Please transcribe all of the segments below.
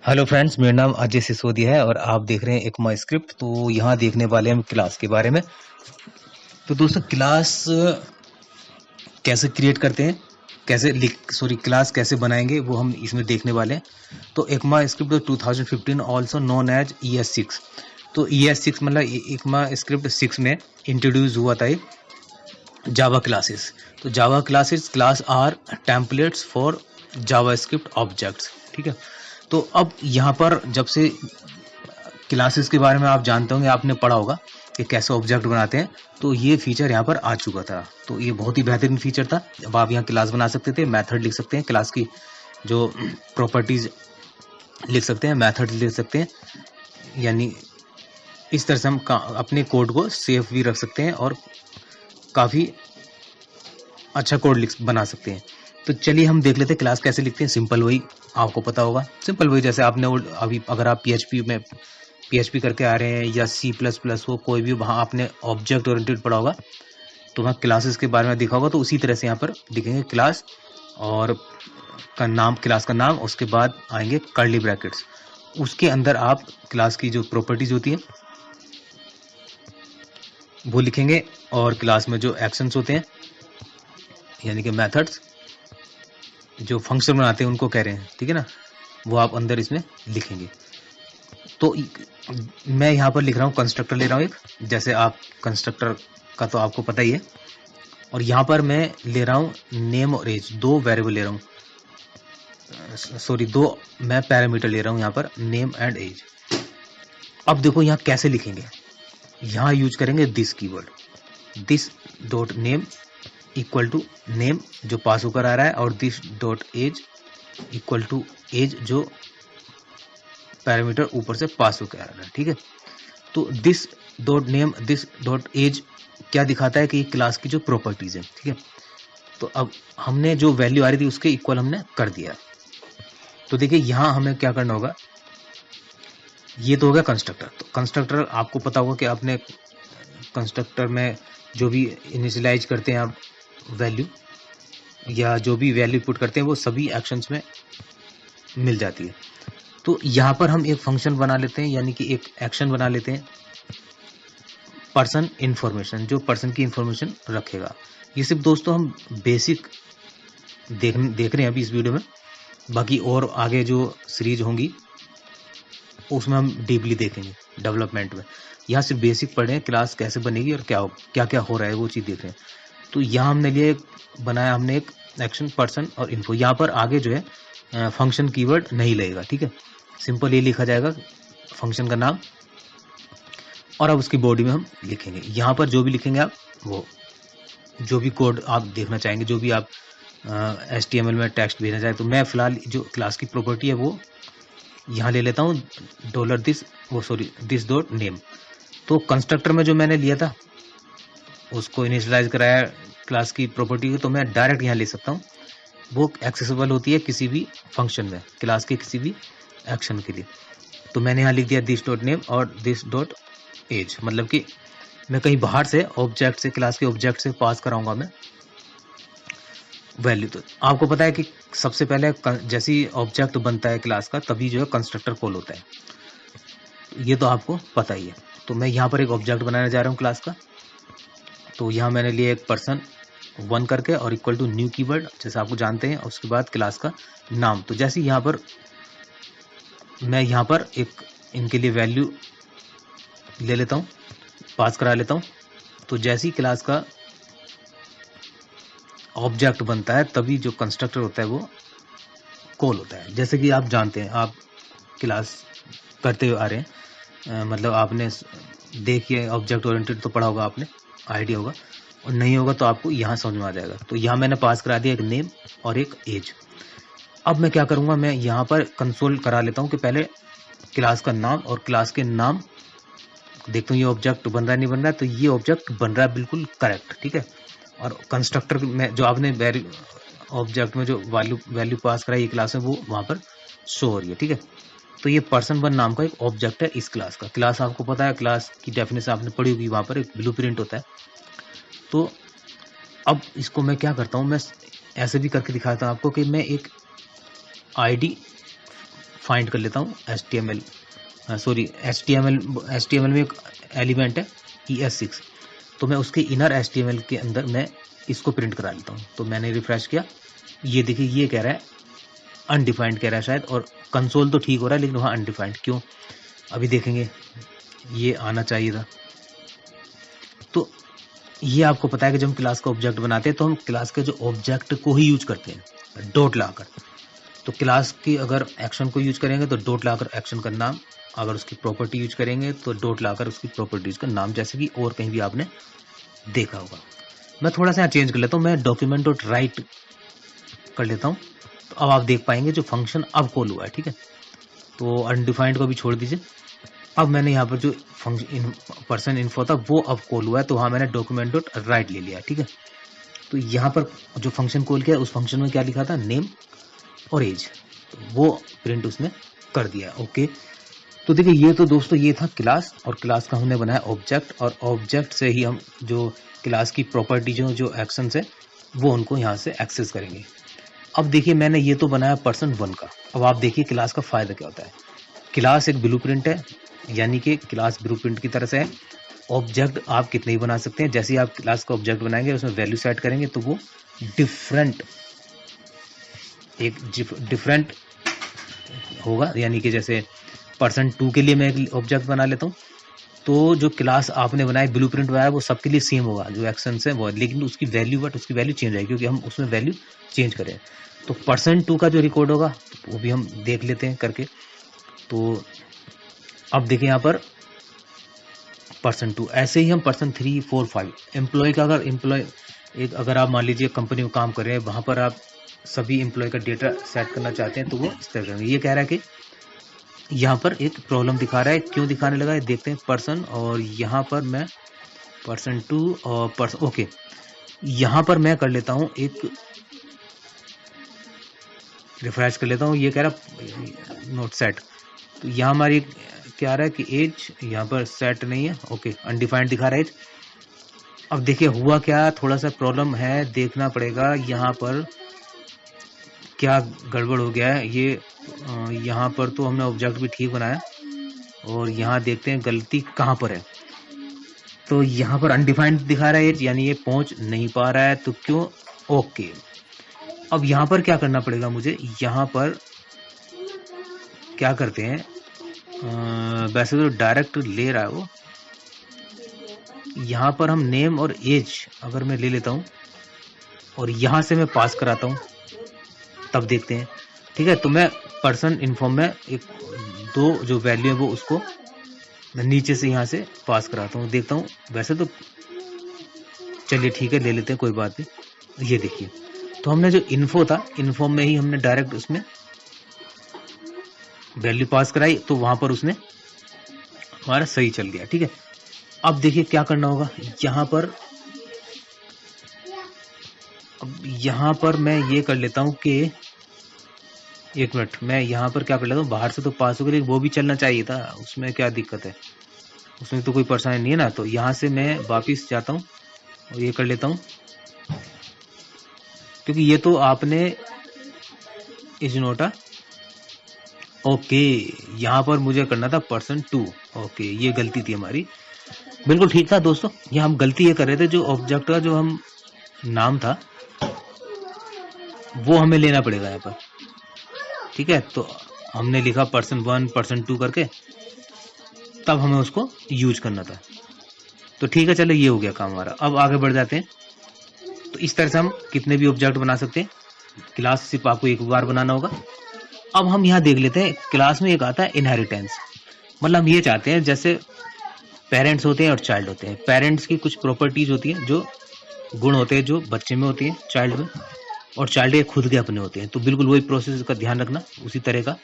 Hello friends, मेरा नाम अजय सिसोदिया है और आप देख रहे हैं एक माई स्क्रिप्ट। तो यहाँ देखने वाले हैं हम क्लास के बारे में। तो दोस्तों, क्लास कैसे क्रिएट करते हैं, क्लास कैसे बनाएंगे, वो हम इसमें देखने वाले हैं। तो ECMA script 2015 also known as ES6। तो ES6 मतलब एकमा स्क्रिप्ट 6 में इंट्रोड्यूस हुआ था जावा क्लासेस। तो Java classes class are templates for JavaScript objects. ठीक है। तो अब यहाँ पर जब से क्लासेस के बारे में आप जानते होंगे, आपने पढ़ा होगा कि कैसे ऑब्जेक्ट बनाते हैं, तो ये फीचर यहाँ पर आ चुका था। तो ये बहुत ही बेहतरीन फीचर था। अब आप यहाँ क्लास बना सकते थे, मेथड लिख सकते हैं, क्लास की जो प्रॉपर्टीज लिख सकते हैं, मेथड लिख सकते हैं। यानी इस तरह से हम अपने कोड को सेफ भी रख सकते हैं और काफ़ी अच्छा कोड बना सकते हैं। तो चलिए हम देख लेते हैं क्लास कैसे लिखते हैं। सिंपल वही आपको पता होगा, सिंपल वही जैसे आपने अभी अगर आप PHP करके आ रहे हैं या C++ हो, कोई भी वहाँ आपने ऑब्जेक्ट ओरिएंटेड पढ़ा होगा, तो वहाँ क्लासेस के बारे में देखा होगा। तो उसी तरह से यहाँ पर लिखेंगे क्लास और क्लास का नाम, उसके बाद आएंगे कर्ली ब्रैकेट्स, उसके अंदर आप क्लास की जो प्रॉपर्टीज होती है वो लिखेंगे और क्लास में जो एक्शंस होते हैं यानी कि मेथड्स जो फंक्शन बनाते हैं उनको कह रहे हैं, ठीक है ना, वो आप अंदर इसमें लिखेंगे। तो मैं यहाँ पर लिख रहा हूँ कंस्ट्रक्टर ले रहा हूँ एक, जैसे आप कंस्ट्रक्टर का तो आपको पता ही है। और यहाँ पर मैं ले रहा हूँ नेम और एज, दो वेरिएबल ले रहा हूँ, दो मैं पैरामीटर ले रहा हूँ यहाँ पर, नेम एंड एज। अब देखो यहाँ कैसे लिखेंगे, यहाँ यूज करेंगे this keyword, this dot name equal to name जो पास होकर आ रहा है, और this dot age equal to age जो पैरामीटर ऊपर से पास होकर आ रहा है। ठीक है। तो this dot name this dot age क्या दिखाता है कि क्लास की जो प्रॉपर्टीज है। ठीक है। तो अब हमने जो वैल्यू आ रही थी उसके इक्वल हमने कर दिया। तो देखिए यहाँ हमें क्या करना होगा, ये तो हो गया कंस्ट्रक्टर। तो कंस्ट्रक्टर आपको पता होगा कि आपने कंस्ट्रक्टर में जो भी इनिशियलाइज करते हैं आप वैल्यू, या जो भी वैल्यू पुट करते हैं वो सभी एक्शंस में मिल जाती है। तो यहाँ पर हम एक फंक्शन बना लेते हैं, यानी कि एक एक्शन बना लेते हैं, पर्सन इन्फॉर्मेशन, जो पर्सन की इन्फॉर्मेशन रखेगा। ये सिर्फ दोस्तों हम बेसिक देख रहे हैं अभी इस वीडियो में, बाकी और आगे जो सीरीज होंगी उसमें हम डीपली देखेंगे डेवलपमेंट में। यहाँ सिर्फ बेसिक पढ़े हैं, क्लास कैसे बनेगी और क्या क्या हो रहा है वो चीज़ देख रहे हैं। तो यहाँ हमने लिए बनाया, हमने एक एक्शन पर्सन और इन्फो। यहाँ पर आगे जो है फंक्शन कीवर्ड नहीं लगेगा। ठीक है। सिंपल ये लिखा जाएगा फंक्शन का नाम, और अब उसकी बॉडी में हम लिखेंगे। यहाँ पर जो भी लिखेंगे आप, वो जो भी कोड आप देखना चाहेंगे, जो भी आप HTML में टेक्स्ट भेजना चाहें। तो मैं फिलहाल जो क्लास की प्रॉपर्टी है वो यहाँ ले लेता हूँ दिस डॉट नेम। तो कंस्ट्रक्टर में जो मैंने लिया था उसको इनिशियलाइज कराया क्लास की प्रॉपर्टी को, तो मैं डायरेक्ट यहाँ ले सकता हूँ। वो एक्सेसिबल होती है किसी भी फंक्शन में, क्लास के किसी भी एक्शन के लिए। तो मैंने यहाँ लिख दिया दिस डॉट नेम और दिस डॉट एज, मतलब कि मैं कहीं बाहर से ऑब्जेक्ट से, क्लास के ऑब्जेक्ट से पास कराऊंगा मैं वैल्यू। तो आपको पता है कि सबसे पहले जैसी ऑब्जेक्ट बनता है क्लास का, तभी जो है कंस्ट्रक्टर कॉल होता है, ये तो आपको पता ही है। तो मैं यहाँ पर एक ऑब्जेक्ट बनाने जा रहा हूँ क्लास का। तो यहाँ मैंने लिया एक पर्सन 1 करके और इक्वल टू न्यू कीवर्ड, जैसे आपको जानते हैं, उसके बाद क्लास का नाम। तो जैसे यहाँ पर मैं यहाँ पर एक इनके लिए वैल्यू ले लेता हूँ, पास करा लेता हूँ। तो जैसे ही क्लास का ऑब्जेक्ट बनता है तभी जो कंस्ट्रक्टर होता है वो कॉल होता है। जैसे कि आप जानते हैं, आप क्लास करते हुए आ रहे हैं, मतलब आपने देखिए ऑब्जेक्ट ओरिएंटेड तो पढ़ा होगा आपने, आइडिया होगा, और नहीं होगा तो आपको यहाँ समझ में आ जाएगा। तो यहाँ मैंने पास करा दिया एक नेम और एक एज। अब मैं क्या करूँगा, मैं यहाँ पर कंसोल करा लेता हूँ कि पहले क्लास का नाम और क्लास के नाम देखता हूँ ये ऑब्जेक्ट बन रहा है नहीं बन रहा है। तो ये ऑब्जेक्ट बन रहा है बिल्कुल करेक्ट। ठीक है। और कंस्ट्रक्टर में जो आपने ऑब्जेक्ट में जो वैल्यू पास कराई क्लास में, वो वहाँ पर शो हो रही है। ठीक है। तो ये पर्सन 1 नाम का एक ऑब्जेक्ट है इस क्लास का। क्लास आपको पता है, क्लास की डेफिनेशन आपने पढ़ी होगी, वहाँ पर एक ब्लूप्रिंट होता है। तो अब इसको मैं क्या करता हूँ, मैं ऐसे भी करके दिखाता हूँ आपको कि मैं एक आईडी फाइंड कर लेता हूँ HTML, सॉरी HTML में एक एलिमेंट है ES6, तो मैं उसके इनर HTML के अंदर मैं इसको प्रिंट करा लेता हूँ। तो मैंने रिफ्रेश किया, ये देखिए ये कह रहा है अनडिफाइंड कह रहा है शायद, और कंसोल तो ठीक हो रहा है लेकिन वहाँ अनडिफाइंड क्यों, अभी देखेंगे, ये आना चाहिए था। तो ये आपको पता है कि जब हम क्लास का ऑब्जेक्ट बनाते हैं तो हम क्लास के जो ऑब्जेक्ट को ही यूज करते हैं डॉट लाकर। तो क्लास की अगर एक्शन को यूज करेंगे तो डॉट लाकर एक्शन का नाम, अगर उसकी प्रॉपर्टी यूज करेंगे तो डॉट लाकर उसकी प्रॉपर्टीज का नाम, जैसे कि और कहीं भी आपने देखा होगा। मैं थोड़ा सा चेंज कर लेता हूँ, मैं डॉक्यूमेंट डॉट राइट कर लेता हूँ, तो अब आप देख पाएंगे जो फंक्शन अब कॉल हुआ है, ठीक है। तो अनडिफाइंड को भी छोड़ दीजिए, अब मैंने यहाँ पर जो फंक्शन पर्सन इन्फो था वो अब कॉल हुआ है, तो वहाँ मैंने डॉक्यूमेंट डॉट राइट ले लिया, ठीक है। तो यहाँ पर जो फंक्शन कॉल किया उस फंक्शन में क्या लिखा था, नेम और एज, तो वो प्रिंट उसने कर दिया। ओके, तो देखिए ये तो दोस्तों ये था क्लास, और क्लास का हमने बनाया ऑब्जेक्ट, और ऑब्जेक्ट से ही हम जो क्लास की प्रॉपर्टी जो एक्शंस है वो उनको यहाँ से एक्सेस करेंगे। अब देखिए मैंने ये तो बनाया पर्सन 1 का। अब आप देखिए क्लास का फायदा क्या होता है। क्लास एक ब्लूप्रिंट है, यानी कि क्लास ब्लूप्रिंट की तरह से है। ऑब्जेक्ट आप कितने ही बना सकते हैं, जैसे ही आप क्लास का ऑब्जेक्ट बनाएंगे उसमें वैल्यू सेट करेंगे तो वो डिफरेंट होगा। यानी कि जैसे पर्सन 2 के लिए मैं एक ऑब्जेक्ट बना लेता हूँ, तो जो क्लास आपने बनाया ब्लूप्रिंट बनाया वो सबके लिए सेम होगा, जो एक्शंस है वो, लेकिन उसकी वैल्यू चेंज आएगी क्योंकि हम उसमें वैल्यू चेंज करें। तो पर्सन 2 का जो रिकॉर्ड होगा वो भी हम देख लेते हैं करके। तो अब देखिए यहाँ पर पर्सन 2, ऐसे ही हम पर्सन 3, 4, 5 एम्प्लॉय का, अगर आप मान लीजिए कंपनी में काम कर रहे हैं, वहां पर आप सभी एम्प्लॉय का डेटा सेट करना चाहते हैं तो वो इस तरह करेंगे। ये कह रहा है कि यहाँ पर एक प्रॉब्लम दिखा रहा है, क्यों दिखाने लगा है देखते हैं। पर्सन, और यहाँ पर मैं पर्सन 2 और पर्सन, ओके, यहाँ पर मैं कर लेता हूँ एक रिफ्रेश कर लेता हूँ। ये कह रहा नोट सेट, तो यहाँ हमारी क्या आ रहा है कि एज यहाँ पर सेट नहीं है, ओके, अनडिफाइंड दिखा रहा है एज। अब देखिए हुआ क्या, थोड़ा सा प्रॉब्लम है, देखना पड़ेगा यहाँ पर क्या गड़बड़ हो गया है। ये यहाँ पर तो हमने ऑब्जेक्ट भी ठीक बनाया, और यहाँ देखते हैं गलती कहाँ पर है। तो यहाँ पर अनडिफाइंड दिखा रहा है एज, यानी ये पहुंच नहीं पा रहा है, तो क्यों, ओके। अब यहाँ पर क्या करना पड़ेगा मुझे, यहाँ पर क्या करते हैं, वैसे तो डायरेक्ट ले रहा है वो, यहाँ पर हम नेम और एज अगर मैं ले लेता हूँ और यहाँ से मैं पास कराता हूँ, तब देखते हैं, ठीक है। तो मैं पर्सन इन्फॉर्म में एक 2 जो वैल्यू है वो उसको मैं नीचे से यहाँ से पास कराता हूँ, देखता हूँ। वैसे तो चलिए ठीक है, ले लेते हैं, कोई बात नहीं। ये देखिए, तो हमने जो इन्फो था, इन्फो में ही हमने डायरेक्ट उसमें वैल्यू पास कराई, तो वहां पर उसने हमारा सही चल गया, ठीक है। अब देखिए क्या करना होगा, यहाँ पर मैं ये कर लेता हूँ कि एक मिनट, मैं यहाँ पर क्या कर लेता हूँ, बाहर से तो पास हो गया, वो भी चलना चाहिए था, उसमें क्या दिक्कत है, उसमें तो कोई परेशानी नहीं है ना। तो यहाँ से मैं वापिस जाता हूँ और ये कर लेता हूँ, क्योंकि ये तो आपने इज नोटा, ओके, यहाँ पर मुझे करना था पर्सन 2, ओके, ये गलती थी हमारी, बिल्कुल ठीक था दोस्तों। ये हम गलती ये कर रहे थे, जो ऑब्जेक्ट का जो हम नाम था वो हमें लेना पड़ेगा यहाँ पर, ठीक है। तो हमने लिखा पर्सन 1 पर्सन 2 करके, तब हमें उसको यूज करना था। तो ठीक है, चलो ये हो गया काम हमारा। अब आगे बढ़ जाते हैं। तो इस तरह से हम कितने भी ऑब्जेक्ट बना सकते हैं, क्लास सिर्फ आपको एक बार बनाना होगा। अब हम यहाँ देख लेते हैं, क्लास में एक आता है इनहेरिटेंस, मतलब हम ये चाहते हैं जैसे पेरेंट्स होते हैं और चाइल्ड होते हैं, पेरेंट्स की कुछ प्रॉपर्टीज होती हैं, जो गुण होते हैं जो बच्चे में होती है, चाइल्ड में, और चाइल्ड के खुद के अपने होते हैं। तो बिल्कुल वही प्रोसेस का ध्यान रखना उसी तरह का।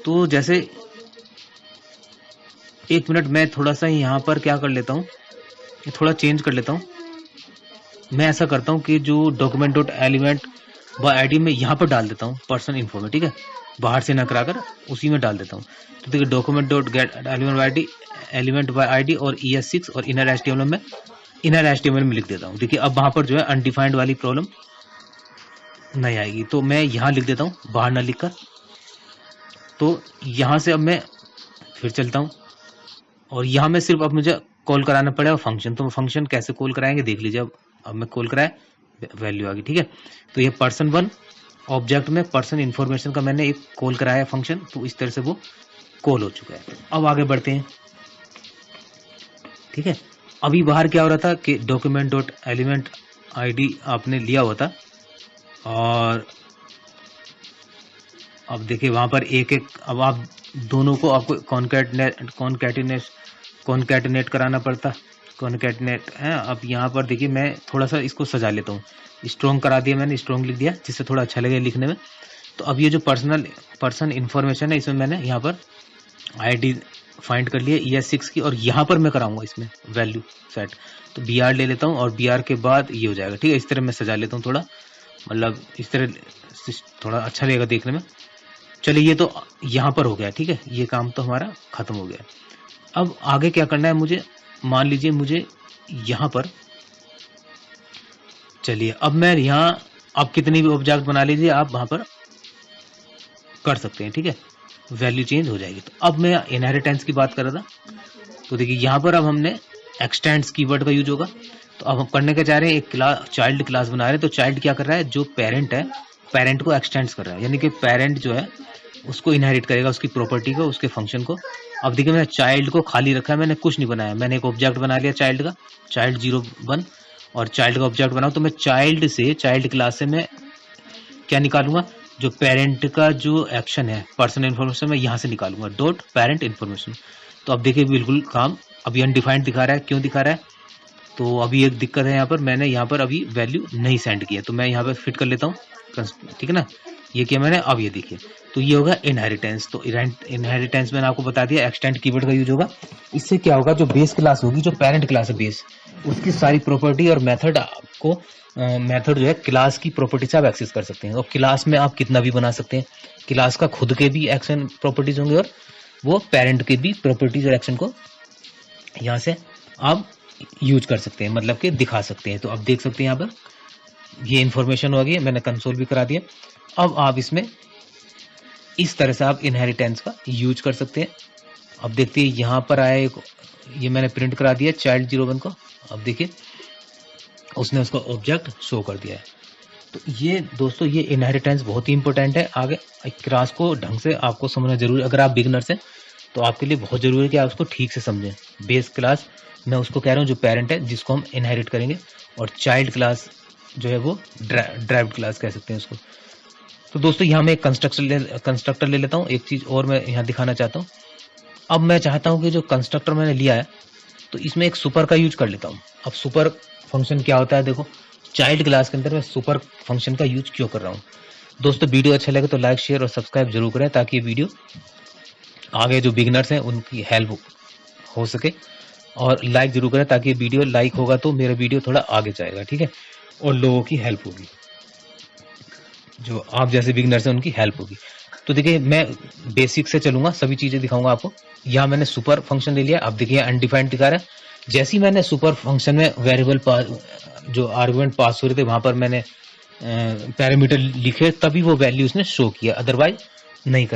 तो जैसे एक मिनट, मैं थोड़ा सा यहाँ पर क्या कर लेता हूँ, थोड़ा चेंज कर लेता हूँ। मैं ऐसा करता हूँ कि जो document dot element by ID में यहाँ पर डाल देता हूँ पर्सन इन्फो में, ठीक है, बाहर से ना कराकर उसी में डाल देता हूँ। तो देखिए document dot gate element by ID और ES6 और इनर HTML में लिख देता हूँ। देखिए अब वहां पर जो है अनडिफाइंड वाली प्रॉब्लम नहीं आएगी। तो मैं यहाँ लिख देता हूँ बाहर ना लिखकर, तो यहाँ से अब मैं फिर चलता हूँ और यहाँ में सिर्फ अब मुझे कॉल कराना पड़ेगा फंक्शन। तो फंक्शन कैसे कॉल कराएंगे देख लीजिए। अब मैं कॉल कराया, वैल्यू आ गई, ठीक है। तो ये person1 ऑब्जेक्ट में पर्सन इन्फॉर्मेशन का मैंने एक कॉल कराया फंक्शन, तो इस तरह से वो कॉल हो चुका है। अब आगे बढ़ते हैं, ठीक है। अभी बाहर क्या हो रहा था कि डॉक्यूमेंट डॉट एलिमेंट ID आपने लिया हुआ था और अब देखिए वहां पर एक एक, अब आप दोनों को आपको कॉन्कैटिनेट कराना पड़ता, कॉन्कैटिनेट है। अब यहाँ पर देखिए मैं थोड़ा सा इसको सजा लेता हूँ, स्ट्रॉन्ग करा दिया मैंने, स्ट्रॉन्ग लिख दिया जिससे थोड़ा अच्छा लगे लिखने में। तो अब ये जो पर्सन इन्फॉर्मेशन है इसमें मैंने यहाँ पर ID फाइंड कर लिया ES6 की, और यहाँ पर मैं कराऊंगा इसमें वैल्यू सेट। तो BR ले लेता हूँ और BR के बाद ये हो जाएगा, ठीक है। इस तरह मैं सजा लेता हूँ थोड़ा, मतलब इस तरह थोड़ा अच्छा लगेगा देखने में। चलिए ये तो यहाँ पर हो गया, ठीक है, ये काम तो हमारा खत्म हो गया। अब आगे क्या करना है मुझे, मान लीजिए मुझे यहाँ पर, चलिए अब मैं यहाँ, आप कितनी भी ऑब्जेक्ट बना लीजिए आप वहां पर कर सकते हैं, ठीक है, वैल्यू चेंज हो जाएगी। तो अब मैं इनहेरिटेंस की बात कर रहा था, तो देखिए यहाँ पर अब हमने एक्सटेंड्स कीवर्ड का यूज होगा। तो अब हम करने के चाह रहे हैं, एक क्लास चाइल्ड क्लास बना रहे हैं। तो चाइल्ड क्या कर रहा है, जो पेरेंट है पेरेंट को एक्सटेंड्स कर रहा है, यानी कि पेरेंट जो है उसको इनहेरिट करेगा, उसकी प्रॉपर्टी को, उसके फंक्शन को। अब देखिए मैंने चाइल्ड को खाली रखा है, मैंने कुछ नहीं बनाया, मैंने एक ऑब्जेक्ट बना लिया चाइल्ड का, चाइल्ड 01 और चाइल्ड का ऑब्जेक्ट बनाऊं। तो मैं चाइल्ड से, चाइल्ड क्लास से मैं क्या निकालूंगा, जो पेरेंट का जो एक्शन है पर्सनल इन्फॉर्मेशन में यहाँ से निकालूंगा, डॉट पेरेंट इन्फॉर्मेशन। तो अब देखिए बिल्कुल काम अभी अनडिफाइंड दिखा रहा है, क्यों दिखा रहा है, तो अभी एक दिक्कत है यहाँ पर, मैंने यहाँ पर अभी वैल्यू नहीं सेंड किया, तो मैं यहाँ पर फिट कर लेता हूँ, ठीक है ना। ये किया मैंने, अब ये देखिए, तो ये होगा इनहेरिटेंस। तो इनहेरिटेंस मैंने आपको बता दिया, एक्सटेंड कीवर्ड का यूज होगा। इससे क्या होगा, जो बेस क्लास होगी, जो पेरेंट क्लास है बेस, उसकी सारी प्रॉपर्टी और मेथड आपको, मेथड जो है क्लास की प्रॉपर्टी से आप एक्सेस कर सकते हैं। और क्लास में आप कितना भी बना सकते हैं, क्लास का खुद के भी एक्शन प्रॉपर्टीज होंगे और वो पेरेंट के भी प्रॉपर्टीज और एक्शन को यहाँ से आप यूज कर सकते हैं, मतलब कि दिखा सकते हैं। तो आप देख सकते हैं यहाँ पर ये इन्फॉर्मेशन हो गई, मैंने कंसोल भी करा दिया। अब आप इसमें इस तरह से आप इनहेरिटेंस का यूज कर सकते हैं। अब देखते हैं यहाँ पर आया एक, ये मैंने प्रिंट करा दिया चाइल्ड 01 को। अब देखिए उसने उसका ऑब्जेक्ट शो कर दिया है। तो ये दोस्तों, ये इनहेरिटेंस बहुत ही इंपॉर्टेंट है। आगे क्लास को ढंग से आपको समझना जरूरी, अगर आप बिगनर्स हैं तो आपके लिए बहुत जरूरी है कि आप उसको ठीक से समझें। बेस क्लास मैं उसको कह रहा हूँ जो पेरेंट है, जिसको हम इनहेरिट करेंगे, और चाइल्ड क्लास जो है वो ड्राइव्ड क्लास कह सकते हैं उसको। तो दोस्तों यहाँ मैं एक कंस्ट्रक्टर ले लेता हूँ। एक चीज और मैं यहाँ दिखाना चाहता हूँ। अब मैं चाहता हूँ कि जो कंस्ट्रक्टर मैंने लिया है, तो इसमें एक सुपर का यूज कर लेता हूँ। अब सुपर फंक्शन क्या होता है, देखो चाइल्ड क्लास के अंदर मैं सुपर फंक्शन का यूज क्यों कर रहा हूँ। दोस्तों वीडियो अच्छा लगे तो लाइक, शेयर और सब्सक्राइब जरूर करें, ताकि ये वीडियो आगे जो बिगनर्स हैं उनकी हेल्प हो सके। और लाइक जरूर करें, ताकि ये वीडियो लाइक होगा तो मेरा वीडियो थोड़ा आगे जाएगा, ठीक है, और लोगों की हेल्प होगी, जो आप जैसे बिगनर्स हैं उनकी हेल्प होगी। तो देखिए मैं बेसिक से चलूंगा, सभी चीजें दिखाऊंगा आपको। यहाँ मैंने सुपर फंक्शन ले लिया। अब देखिए अनडिफाइंड दिखा रहा है। जैसे ही मैंने सुपर फंक्शन में वेरिएबल जो आर्गुमेंट पास हो रहे थे वहां पर मैंने पैरामीटर लिखे, तभी वो वैल्यू उसने शो किया, अदरवाइज नहीं कर